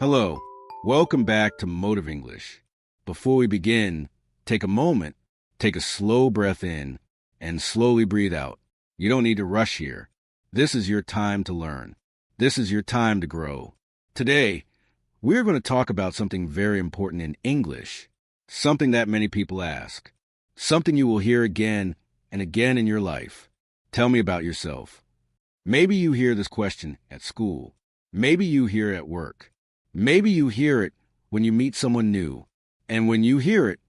Hello, welcome back to Motive English. Before we begin, take a moment, take a slow breath in, and slowly breathe out. You don't need to rush here. This is your time to learn. This is your time to grow. Today, we're going to talk about something very important in English, something that many people ask, something you will hear again and again in your life. Tell me about yourself. Maybe you hear this question at school. Maybe you hear it at work. Maybe you hear it when you meet someone new. And when you hear it,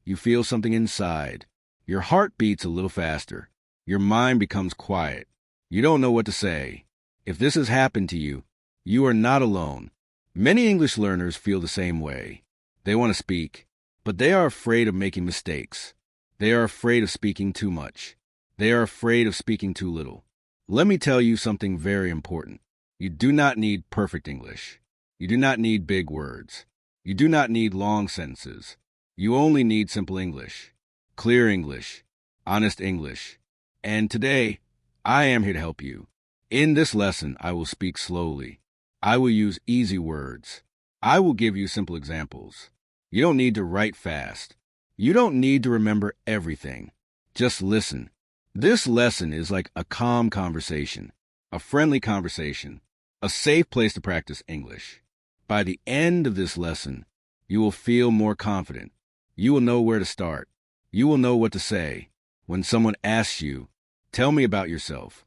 you feel something inside. Your heart beats a little faster. Your mind becomes quiet. You don't know what to say. If this has happened to you, you are not alone. Many English learners feel the same way. They want to speak, but they are afraid of making mistakes. They are afraid of speaking too much. They are afraid of speaking too little. Let me tell you something very important. You do not need perfect English. You do not need big words. You do not need long sentences. You only need simple English, clear English, honest English. And today, I am here to help you. In this lesson, I will speak slowly. I will use easy words. I will give you simple examples. You don't need to write fast. You don't need to remember everything. Just listen. This lesson is like a calm conversation, a friendly conversation, a safe place to practice English. By the end of this lesson, you will feel more confident. You will know where to start. You will know what to say when someone asks you, "Tell me about yourself."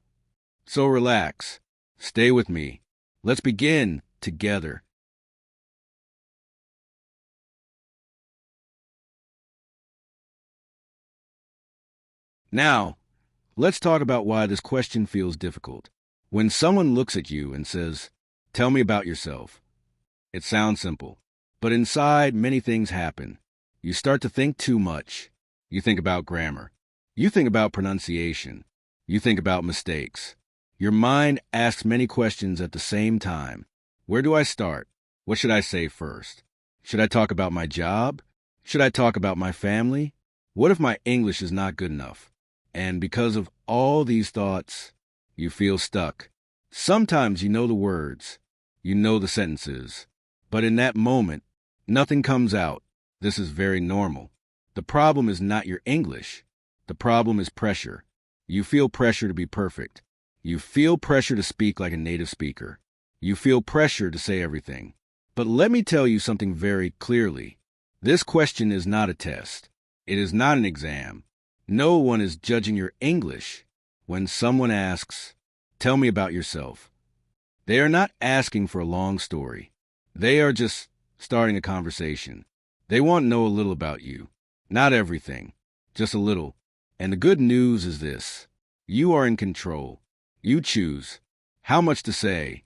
So relax. Stay with me. Let's begin together. Now, let's talk about why this question feels difficult. When someone looks at you and says, "Tell me about yourself," it sounds simple, but inside many things happen. You start to think too much. You think about grammar. You think about pronunciation. You think about mistakes. Your mind asks many questions at the same time. Where do I start? What should I say first? Should I talk about my job? Should I talk about my family? What if my English is not good enough? And because of all these thoughts, you feel stuck. Sometimes you know the words. You know the sentences. But in that moment, nothing comes out. This is very normal. The problem is not your English. The problem is pressure. You feel pressure to be perfect. You feel pressure to speak like a native speaker. You feel pressure to say everything. But let me tell you something very clearly. This question is not a test. It is not an exam. No one is judging your English. When someone asks, "Tell me about yourself," they are not asking for a long story. They are just starting a conversation. They want to know a little about you. Not everything, just a little. And the good news is this. You are in control. You choose how much to say,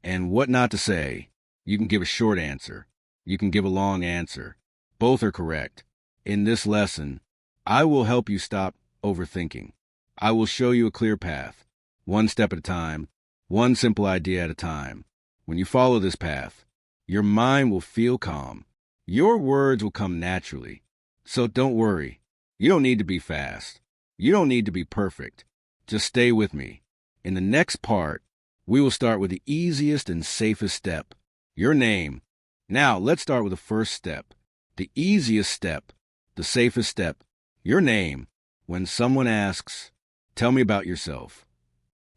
and what not to say. You can give a short answer. You can give a long answer. Both are correct. In this lesson, I will help you stop overthinking. I will show you a clear path, one step at a time, one simple idea at a time. When you follow this path, your mind will feel calm. Your words will come naturally. So don't worry. You don't need to be fast. You don't need to be perfect. Just stay with me. In the next part, we will start with the easiest and safest step, your name. Now, let's start with the first step, the easiest step, the safest step, your name. When someone asks, "Tell me about yourself,"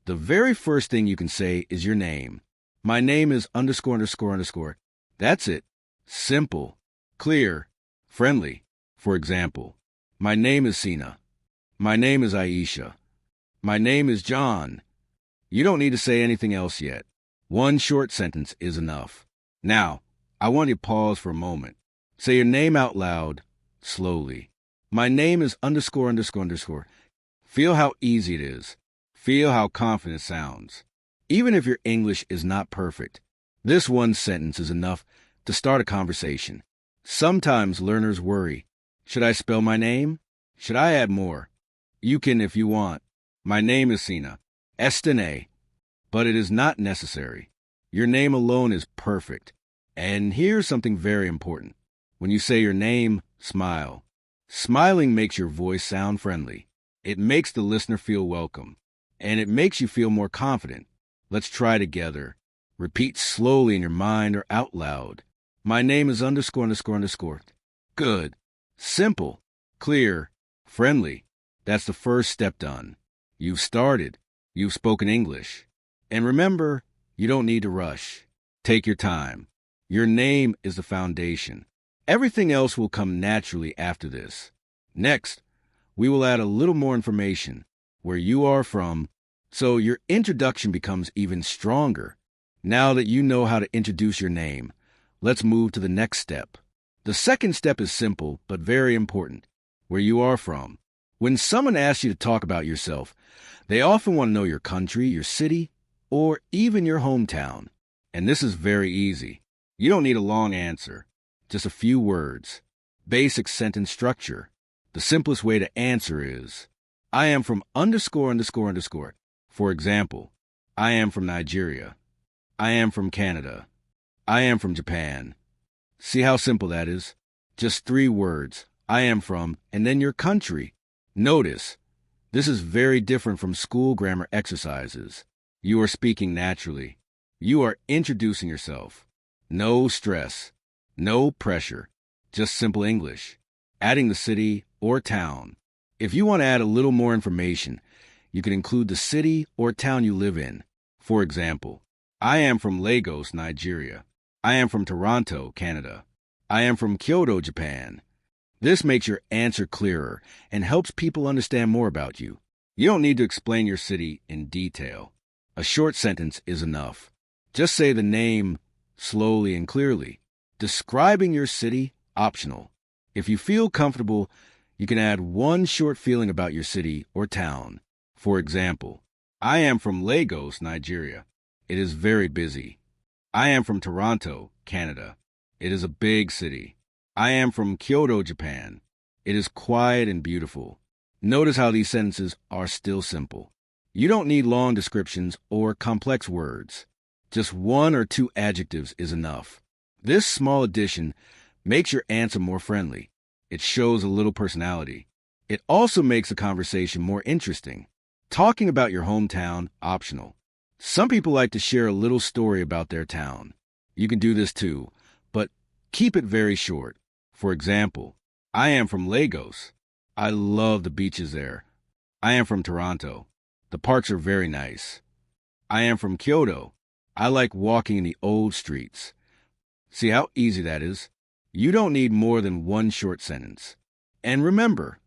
the very first thing you can say is your name. My name is ____. That's it. Simple, clear, friendly. For example, my name is Sina. My name is Aisha. My name is John. You don't need to say anything else yet. One short sentence is enough. Now, I want you to pause for a moment. Say your name out loud, slowly. My name is ____. Feel how easy it is. Feel how confident it sounds. Even if your English is not perfect, this one sentence is enough to start a conversation. Sometimes learners worry. Should I spell my name? Should I add more? You can if you want. My name is Sina. Estene. But it is not necessary. Your name alone is perfect. And here's something very important. When you say your name, smile. Smiling makes your voice sound friendly. It makes the listener feel welcome. And it makes you feel more confident. Let's try together. Repeat slowly in your mind or out loud. My name is underscore underscore underscore. Good. Simple. Clear. Friendly. That's the first step done. You've started. You've spoken English. And remember, you don't need to rush. Take your time. Your name is the foundation. Everything else will come naturally after this. Next, we will add a little more information, where you are from, so your introduction becomes even stronger. Now that you know how to introduce your name, let's move to the next step. The second step is simple but very important, where you are from. When someone asks you to talk about yourself, they often want to know your country, your city, or even your hometown. And this is very easy. You don't need a long answer, just a few words. Basic sentence structure. The simplest way to answer is, I am from underscore underscore underscore. For example, I am from Nigeria. I am from Canada. I am from Japan. See how simple that is? Just 3 words. I am from, and then your country. Notice, this is very different from school grammar exercises. You are speaking naturally. You are introducing yourself. No stress. No pressure. Just simple English. Adding the city or town. If you want to add a little more information, you can include the city or town you live in. For example, I am from Lagos, Nigeria. I am from Toronto, Canada. I am from Kyoto, Japan. This makes your answer clearer and helps people understand more about you. You don't need to explain your city in detail. A short sentence is enough. Just say the name slowly and clearly. Describing your city, optional. If you feel comfortable, you can add one short feeling about your city or town. For example, I am from Lagos, Nigeria. It is very busy. I am from Toronto, Canada. It is a big city. I am from Kyoto, Japan. It is quiet and beautiful. Notice how these sentences are still simple. You don't need long descriptions or complex words. Just 1 or 2 adjectives is enough. This small addition makes your answer more friendly. It shows a little personality. It also makes the conversation more interesting. Talking about your hometown, optional. Some people like to share a little story about their town. You can do this too, but keep it very short. For example, I am from Lagos. I love the beaches there. I am from Toronto. The parks are very nice. I am from Kyoto. I like walking in the old streets. See how easy that is? You don't need more than 1 short sentence. And remember,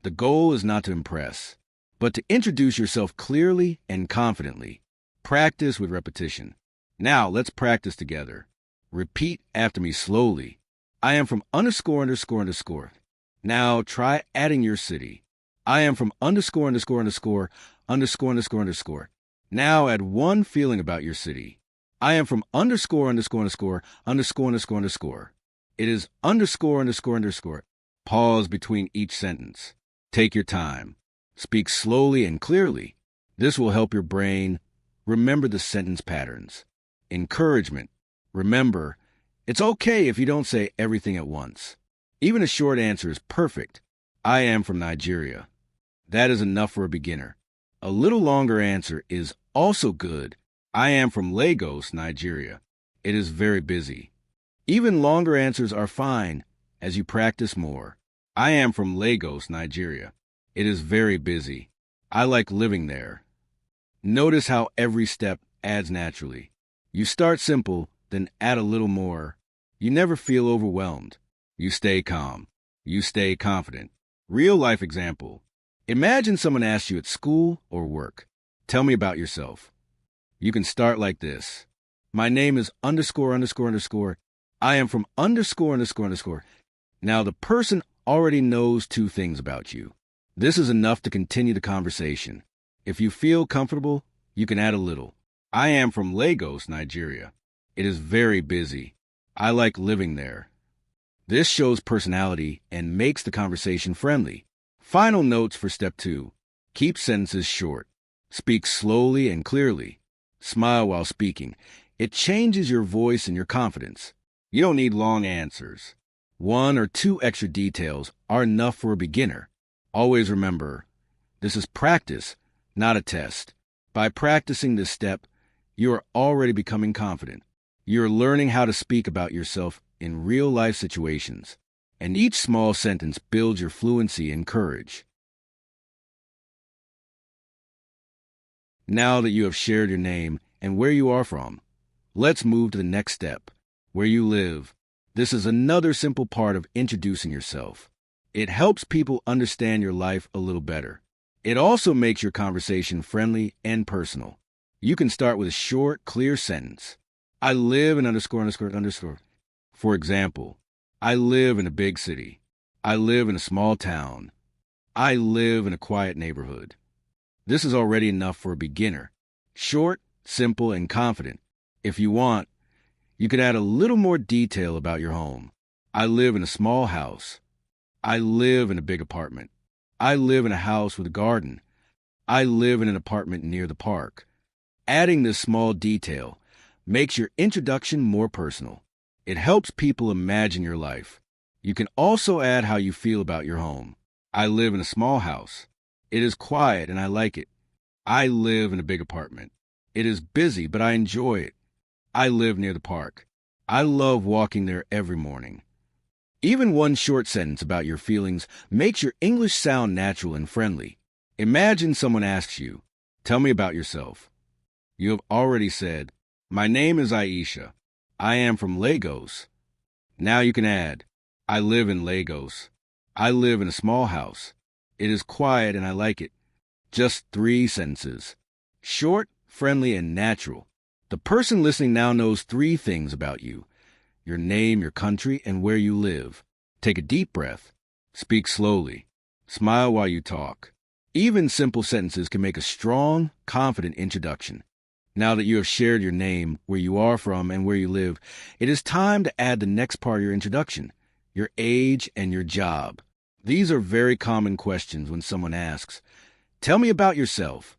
the goal is not to impress, but to introduce yourself clearly and confidently. Practice with repetition. Now let's practice together. Repeat after me slowly. I am from underscore underscore underscore. Now try adding your city. I am from underscore underscore underscore underscore underscore underscore. Now add one feeling about your city. I am from underscore underscore underscore underscore underscore underscore. It is underscore underscore underscore. Pause between each sentence. Take your time. Speak slowly and clearly. This will help your brain remember the sentence patterns. Encouragement. Remember, it's okay if you don't say everything at once. Even a short answer is perfect. I am from Nigeria. That is enough for a beginner. A little longer answer is also good. I am from Lagos, Nigeria. It is very busy. Even longer answers are fine as you practice more. I am from Lagos, Nigeria. It is very busy. I like living there. Notice how every step adds naturally. You start simple, then add a little more. You never feel overwhelmed. You stay calm. You stay confident. Real life example. Imagine someone asks you at school or work, tell me about yourself. You can start like this. My name is underscore underscore underscore. I am from underscore underscore underscore. Now the person already knows 2 things about you. This is enough to continue the conversation. If you feel comfortable, you can add a little. I am from Lagos, Nigeria. It is very busy. I like living there. This shows personality and makes the conversation friendly. Final notes for step 2. Keep sentences short. Speak slowly and clearly. Smile while speaking. It changes your voice and your confidence. You don't need long answers. 1 or 2 extra details are enough for a beginner. Always remember, this is practice, not a test. By practicing this step, You are already becoming confident. You're learning how to speak about yourself in real-life situations, and each small sentence builds your fluency and courage. Now that you have shared your name and where you are from, let's move to the next step, where you live. This is another simple part of introducing yourself. It helps people understand your life a little better. It also makes your conversation friendly and personal. You can start with a short, clear sentence. I live in ____. For example, I live in a big city. I live in a small town. I live in a quiet neighborhood. This is already enough for a beginner. Short, simple, and confident. If you want, you could add a little more detail about your home. I live in a small house. I live in a big apartment. I live in a house with a garden. I live in an apartment near the park. Adding this small detail makes your introduction more personal. It helps people imagine your life. You can also add how you feel about your home. I live in a small house. It is quiet and I like it. I live in a big apartment. It is busy, but I enjoy it. I live near the park. I love walking there every morning. Even one short sentence about your feelings makes your English sound natural and friendly. Imagine someone asks you, "Tell me about yourself." You have already said, "My name is Aisha. I am from Lagos." Now you can add, "I live in Lagos. I live in a small house. It is quiet and I like it." Just 3 sentences. Short, friendly, and natural. The person listening now knows 3 things about you: your name, your country, and where you live. Take a deep breath. Speak slowly. Smile while you talk. Even simple sentences can make a strong, confident introduction. Now that you have shared your name, where you are from, and where you live, it is time to add the next part of your introduction: your age and your job. These are very common questions when someone asks, "Tell me about yourself."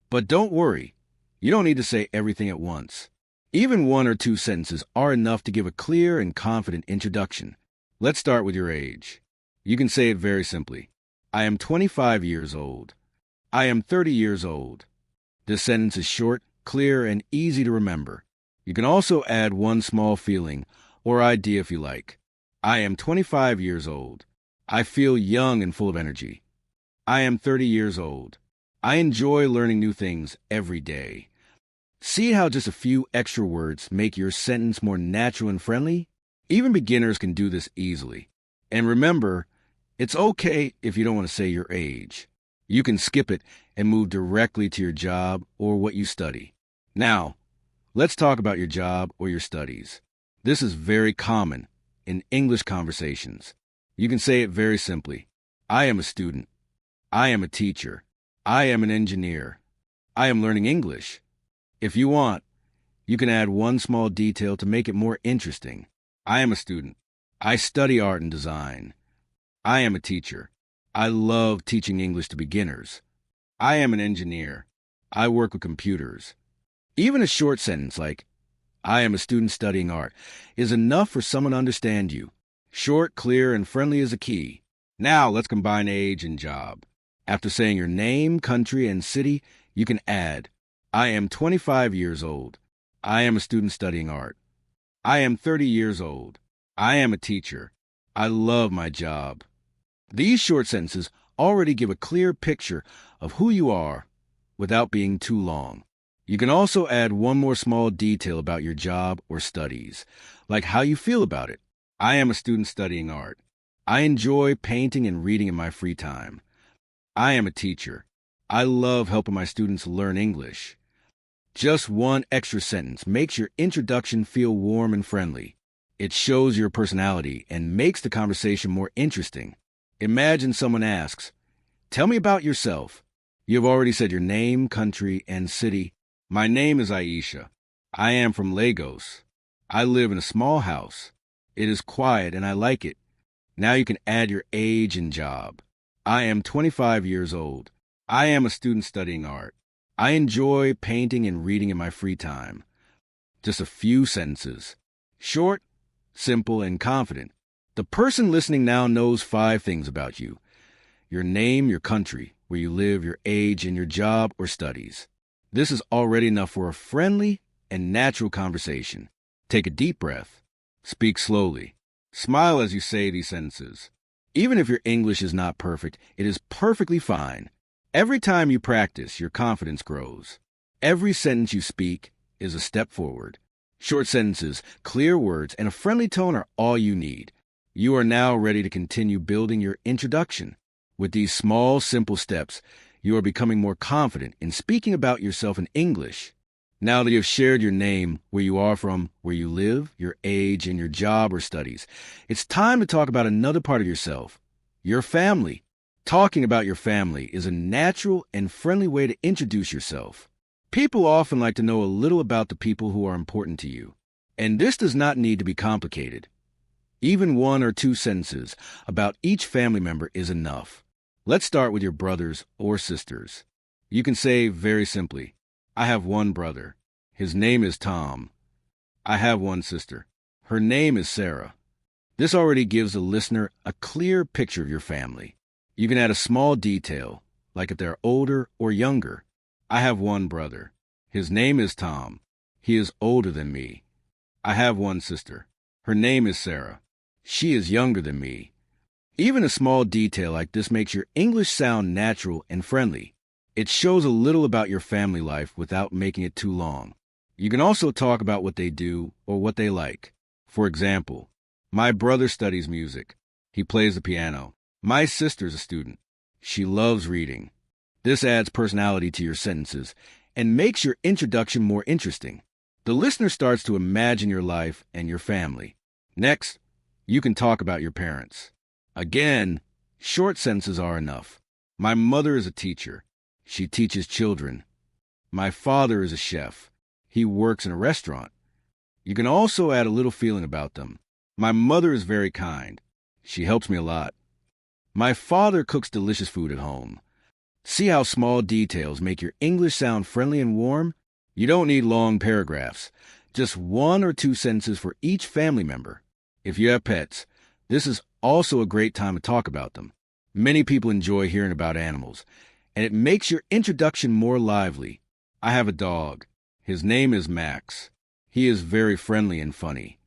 But don't worry, you don't need to say everything at once. Even 1 or 2 sentences are enough to give a clear and confident introduction. Let's start with your age. You can say it very simply. I am 25 years old. I am 30 years old. This sentence is short, clear, and easy to remember. You can also add one small feeling or idea if you like. I am 25 years old. I feel young and full of energy. I am 30 years old. I enjoy learning new things every day. See how just a few extra words make your sentence more natural and friendly? Even beginners can do this easily. And remember, it's okay if you don't want to say your age. You can skip it and move directly to your job or what you study. Now, let's talk about your job or your studies. This is very common in English conversations. You can say it very simply. I am a student. I am a teacher. I am an engineer. I am learning English. If you want, you can add one small detail to make it more interesting. I am a student. I study art and design. I am a teacher. I love teaching English to beginners. I am an engineer. I work with computers. Even a short sentence like, I am a student studying art, is enough for someone to understand you. Short, clear, and friendly is a key. Now let's combine age and job. After saying your name, country, and city, you can add, I am 25 years old. I am a student studying art. I am 30 years old. I am a teacher. I love my job. These short sentences already give a clear picture of who you are without being too long. You can also add one more small detail about your job or studies, like how you feel about it. I am a student studying art. I enjoy painting and reading in my free time. I am a teacher. I love helping my students learn English. Just one extra sentence makes your introduction feel warm and friendly. It shows your personality and makes the conversation more interesting. Imagine someone asks, "Tell me about yourself." You have already said your name, country, and city. My name is Aisha. I am from Lagos. I live in a small house. It is quiet and I like it. Now you can add your age and job. I am 25 years old. I am a student studying art. I enjoy painting and reading in my free time. Just a few sentences. Short, simple, and confident. The person listening now knows 5 things about you: your name, your country, where you live, your age, and your job or studies. This is already enough for a friendly and natural conversation. Take a deep breath. Speak slowly. Smile as you say these sentences. Even if your English is not perfect, it is perfectly fine. Every time you practice, your confidence grows. Every sentence you speak is a step forward. Short sentences, clear words, and a friendly tone are all you need. You are now ready to continue building your introduction. With these small, simple steps, you are becoming more confident in speaking about yourself in English. Now that you have shared your name, where you are from, where you live, your age, and your job or studies, it's time to talk about another part of yourself, your family. Talking about your family is a natural and friendly way to introduce yourself. People often like to know a little about the people who are important to you, and this does not need to be complicated. Even 1 or 2 sentences about each family member is enough. Let's start with your brothers or sisters. You can say very simply, I have one brother. His name is Tom. I have one sister. Her name is Sarah. This already gives the listener a clear picture of your family. You can add a small detail, like if they're older or younger. I have one brother. His name is Tom. He is older than me. I have one sister. Her name is Sarah. She is younger than me. Even a small detail like this makes your English sound natural and friendly. It shows a little about your family life without making it too long. You can also talk about what they do or what they like. For example, my brother studies music. He plays the piano. My sister's a student. She loves reading. This adds personality to your sentences and makes your introduction more interesting. The listener starts to imagine your life and your family. Next, you can talk about your parents. Again, short sentences are enough. My mother is a teacher. She teaches children. My father is a chef. He works in a restaurant. You can also add a little feeling about them. My mother is very kind. She helps me a lot. My father cooks delicious food at home. See how small details make your English sound friendly and warm? You don't need long paragraphs. Just 1 or 2 sentences for each family member. If you have pets, this is also a great time to talk about them. Many people enjoy hearing about animals, and it makes your introduction more lively. I have a dog. His name is Max. He is very friendly and funny.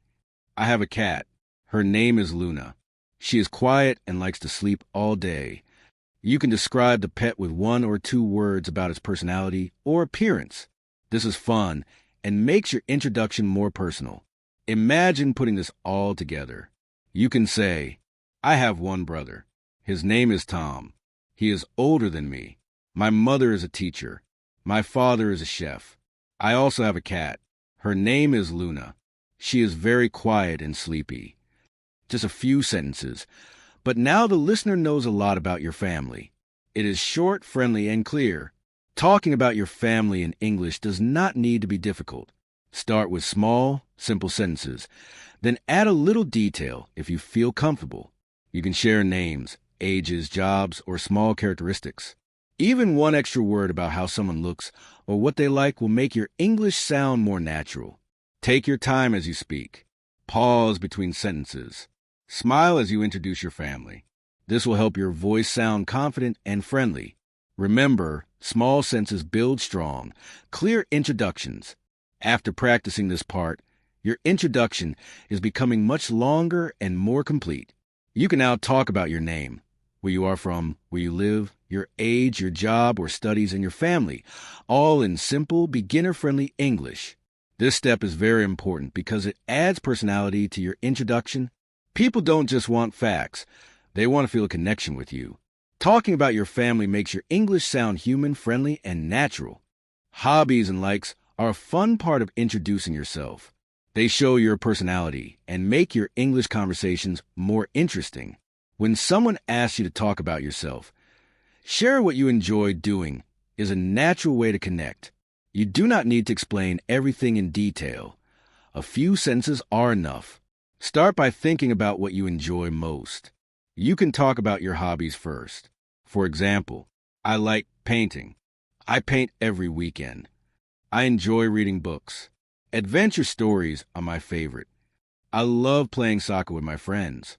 I have a cat. Her name is Luna. She is quiet and likes to sleep all day. You can describe the pet with 1 or 2 words about its personality or appearance. This is fun and makes your introduction more personal. Imagine putting this all together. You can say, I have one brother. His name is Tom. He is older than me. My mother is a teacher. My father is a chef. I also have a cat. Her name is Luna. She is very quiet and sleepy. Just a few sentences, but now the listener knows a lot about your family. It is short, friendly, and clear. Talking about your family in English does not need to be difficult. Start with small, simple sentences, then add a little detail if you feel comfortable. You can share names, ages, jobs, or small characteristics. Even 1 extra word about how someone looks or what they like will make your English sound more natural. Take your time as you speak. Pause between sentences. Smile as you introduce your family. This will help your voice sound confident and friendly. Remember, small sentences build strong, clear introductions. After practicing this part, your introduction is becoming much longer and more complete. You can now talk about your name, where you are from, where you live, your age, your job or studies, and your family, all in simple, beginner-friendly English. This step is very important because it adds personality to your introduction. People don't just want facts. They want to feel a connection with you. Talking about your family makes your English sound human, friendly, and natural. Hobbies and likes are a fun part of introducing yourself. They show your personality and make your English conversations more interesting. When someone asks you to talk about yourself, share what you enjoy doing is a natural way to connect. You do not need to explain everything in detail. A few sentences are enough. Start by thinking about what you enjoy most. You can talk about your hobbies first. For example, I like painting. I paint every weekend. I enjoy reading books. Adventure stories are my favorite. I love playing soccer with my friends.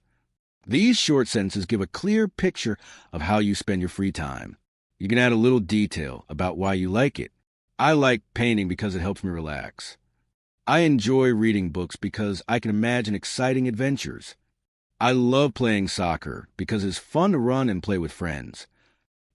These short sentences give a clear picture of how you spend your free time. You can add a little detail about why you like it. I like painting because it helps me relax. I enjoy reading books because I can imagine exciting adventures. I love playing soccer because it's fun to run and play with friends.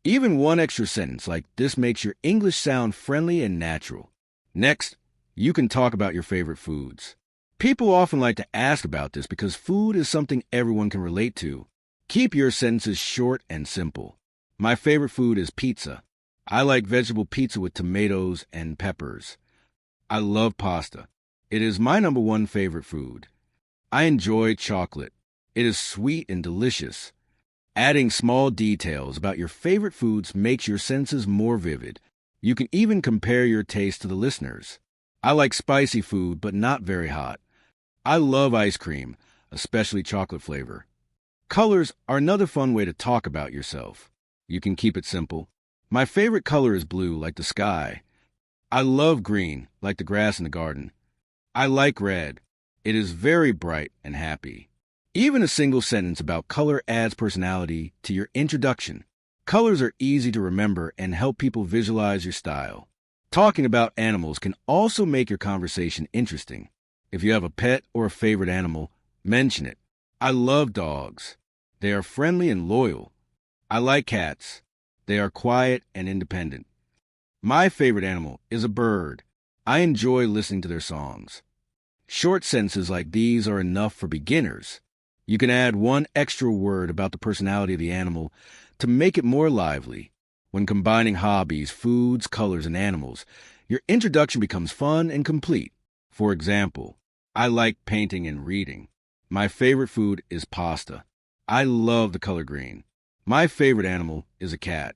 Even one extra sentence like this makes your English sound friendly and natural. Next, you can talk about your favorite foods. People often like to ask about this because food is something everyone can relate to. Keep your sentences short and simple. My favorite food is pizza. I like vegetable pizza with tomatoes and peppers. I love pasta. It is my number one favorite food. I enjoy chocolate. It is sweet and delicious. Adding small details about your favorite foods makes your sentences more vivid. You can even compare your taste to the listeners. I like spicy food, but not very hot. I love ice cream, especially chocolate flavor. Colors are another fun way to talk about yourself. You can keep it simple. My favorite color is blue, like the sky. I love green, like the grass in the garden. I like red. It is very bright and happy. Even a single sentence about color adds personality to your introduction. Colors are easy to remember and help people visualize your style. Talking about animals can also make your conversation interesting. If you have a pet or a favorite animal, mention it. I love dogs. They are friendly and loyal. I like cats. They are quiet and independent. My favorite animal is a bird. I enjoy listening to their songs. Short sentences like these are enough for beginners. You can add one extra word about the personality of the animal to make it more lively. When combining hobbies, foods, colors, and animals, your introduction becomes fun and complete. For example, I like painting and reading. My favorite food is pasta. I love the color green. My favorite animal is a cat.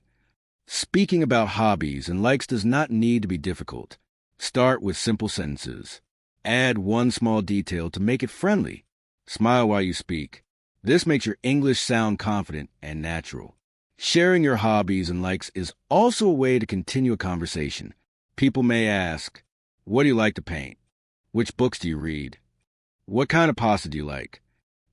Speaking about hobbies and likes does not need to be difficult. Start with simple sentences. Add one small detail to make it friendly. Smile while you speak. This makes your English sound confident and natural. Sharing your hobbies and likes is also a way to continue a conversation. People may ask, what do you like to paint? Which books do you read? What kind of pasta do you like?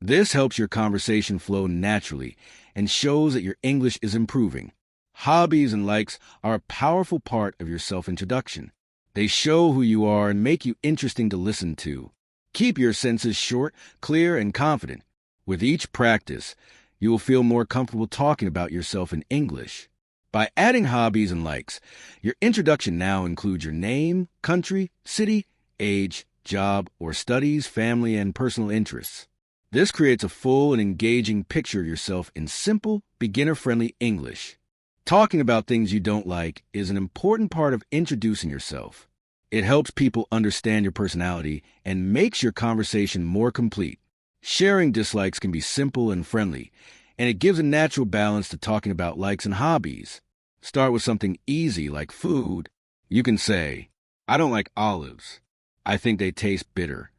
This helps your conversation flow naturally and shows that your English is improving. Hobbies and likes are a powerful part of your self-introduction. They show who you are and make you interesting to listen to. Keep your sentences short, clear, and confident. With each practice, you will feel more comfortable talking about yourself in English. By adding hobbies and likes, your introduction now includes your name, country, city, age, job, or studies, family, and personal interests. This creates a full and engaging picture of yourself in simple, beginner-friendly English. Talking about things you don't like is an important part of introducing yourself. It helps people understand your personality and makes your conversation more complete. Sharing dislikes can be simple and friendly, and it gives a natural balance to talking about likes and hobbies. Start with something easy like food. You can say, I don't like olives. I think they taste bitter.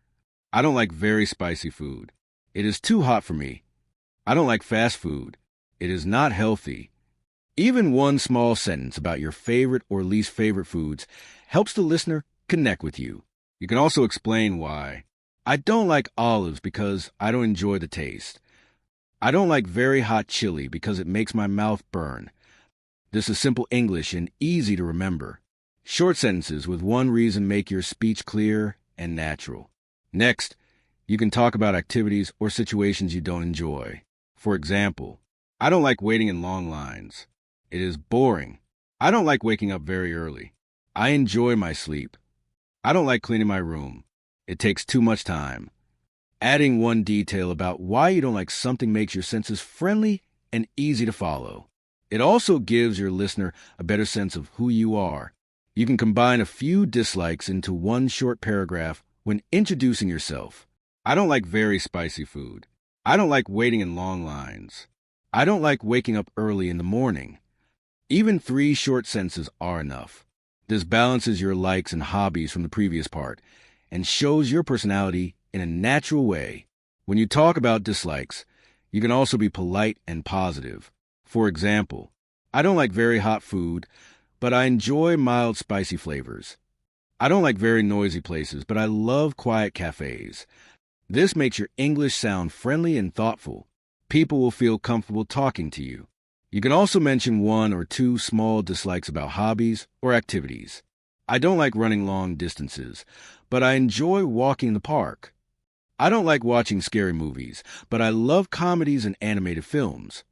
I don't like very spicy food. It is too hot for me. I don't like fast food. It is not healthy. Even one small sentence about your favorite or least favorite foods helps the listener connect with you. You can also explain why. I don't like olives because I don't enjoy the taste. I don't like very hot chili because it makes my mouth burn. This is simple English and easy to remember. Short sentences with one reason make your speech clear and natural. Next, you can talk about activities or situations you don't enjoy. For example, I don't like waiting in long lines. It is boring. I don't like waking up very early. I enjoy my sleep. I don't like cleaning my room. It takes too much time. Adding one detail about why you don't like something makes your sentences friendly and easy to follow. It also gives your listener a better sense of who you are. You can combine a few dislikes into one short paragraph when introducing yourself. I don't like very spicy food. I don't like waiting in long lines. I don't like waking up early in the morning. Even 3 short sentences are enough. This balances your likes and hobbies from the previous part and shows your personality in a natural way. When you talk about dislikes, you can also be polite and positive. For example, I don't like very hot food, but I enjoy mild spicy flavors. I don't like very noisy places, but I love quiet cafes. This makes your English sound friendly and thoughtful. People will feel comfortable talking to you. You can also mention 1 or 2 small dislikes about hobbies or activities. I don't like running long distances, but I enjoy walking in the park. I don't like watching scary movies, but I love comedies and animated films.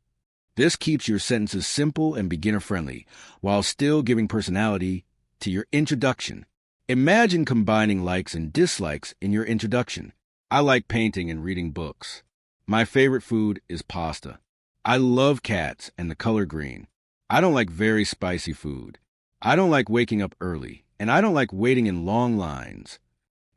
This keeps your sentences simple and beginner-friendly, while still giving personality to your introduction. Imagine combining likes and dislikes in your introduction. I like painting and reading books. My favorite food is pasta. I love cats and the color green. I don't like very spicy food. I don't like waking up early, and I don't like waiting in long lines.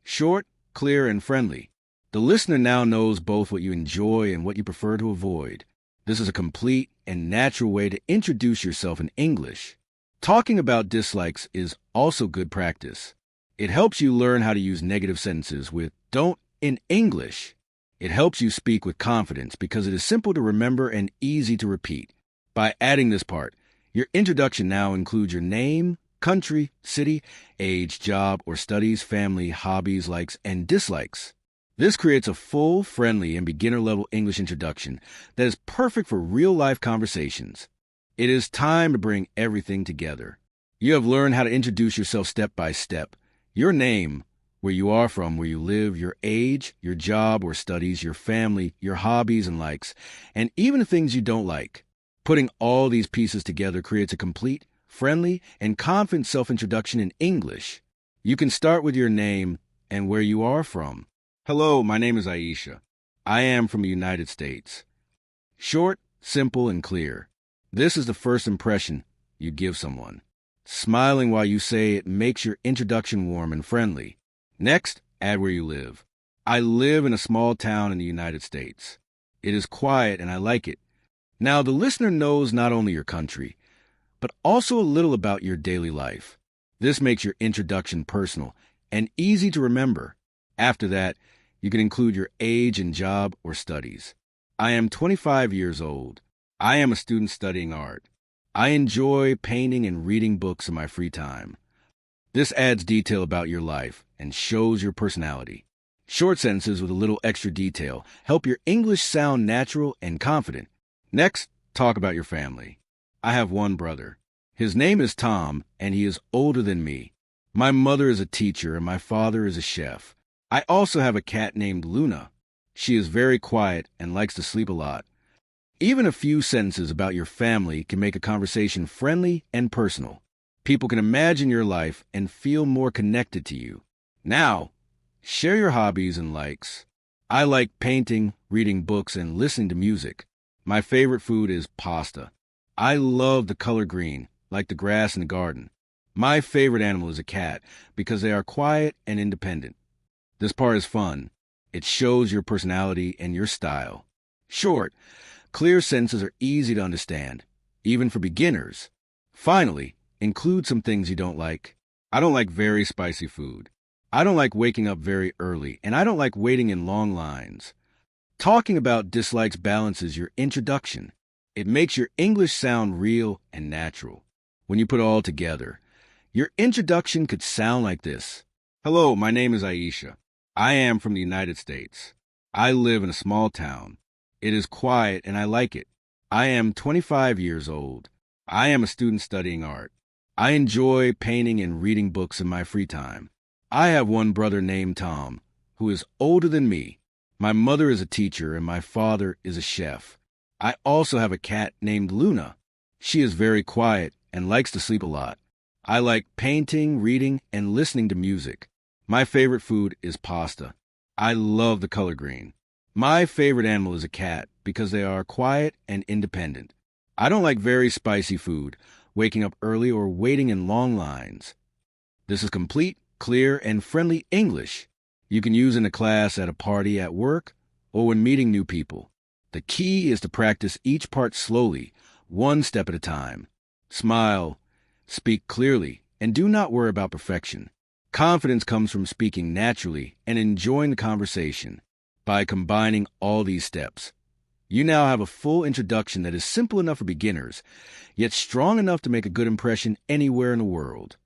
Short, clear, and friendly. The listener now knows both what you enjoy and what you prefer to avoid. This is a complete and natural way to introduce yourself in English. Talking about dislikes is also good practice. It helps you learn how to use negative sentences with don't in English. It helps you speak with confidence because it is simple to remember and easy to repeat. By adding this part, your introduction now includes your name, country, city, age, job or studies, family, hobbies, likes, and dislikes. This creates a full, friendly, and beginner-level English introduction that is perfect for real-life conversations. It is time to bring everything together. You have learned how to introduce yourself step by step. Your name, where you are from, where you live, your age, your job or studies, your family, your hobbies and likes, and even the things you don't like. Putting all these pieces together creates a complete, friendly, and confident self-introduction in English. You can start with your name and where you are from. Hello, my name is Aisha. I am from the United States. Short, simple, and clear. This is the first impression you give someone. Smiling while you say it makes your introduction warm and friendly. Next, add where you live. I live in a small town in the United States. It is quiet and I like it. Now, the listener knows not only your country, but also a little about your daily life. This makes your introduction personal and easy to remember. After that, you can include your age and job or studies. I am 25 years old. I am a student studying art. I enjoy painting and reading books in my free time. This adds detail about your life and shows your personality. Short sentences with a little extra detail help your English sound natural and confident. Next, talk about your family. I have one brother. His name is Tom, and he is older than me. My mother is a teacher, and my father is a chef. I also have a cat named Luna. She is very quiet and likes to sleep a lot. Even a few sentences about your family can make a conversation friendly and personal. People can imagine your life and feel more connected to you. Now, share your hobbies and likes. I like painting, reading books, and listening to music. My favorite food is pasta. I love the color green, like the grass in the garden. My favorite animal is a cat because they are quiet and independent. This part is fun. It shows your personality and your style. Short, clear sentences are easy to understand, even for beginners. Finally, include some things you don't like. I don't like very spicy food. I don't like waking up very early, and I don't like waiting in long lines. Talking about dislikes balances your introduction. It makes your English sound real and natural. When you put it all together, your introduction could sound like this. Hello, my name is Aisha. I am from the United States. I live in a small town. It is quiet and I like it. I am 25 years old. I am a student studying art. I enjoy painting and reading books in my free time. I have one brother named Tom, who is older than me. My mother is a teacher and my father is a chef. I also have a cat named Luna. She is very quiet and likes to sleep a lot. I like painting, reading, and listening to music. My favorite food is pasta. I love the color green. My favorite animal is a cat because they are quiet and independent. I don't like very spicy food, waking up early, or waiting in long lines. This is complete, clear, and friendly English. You can use in a class, at a party, at work, or when meeting new people. The key is to practice each part slowly, one step at a time. Smile, speak clearly, and do not worry about perfection. Confidence comes from speaking naturally and enjoying the conversation. By combining all these steps, you now have a full introduction that is simple enough for beginners, yet strong enough to make a good impression anywhere in the world.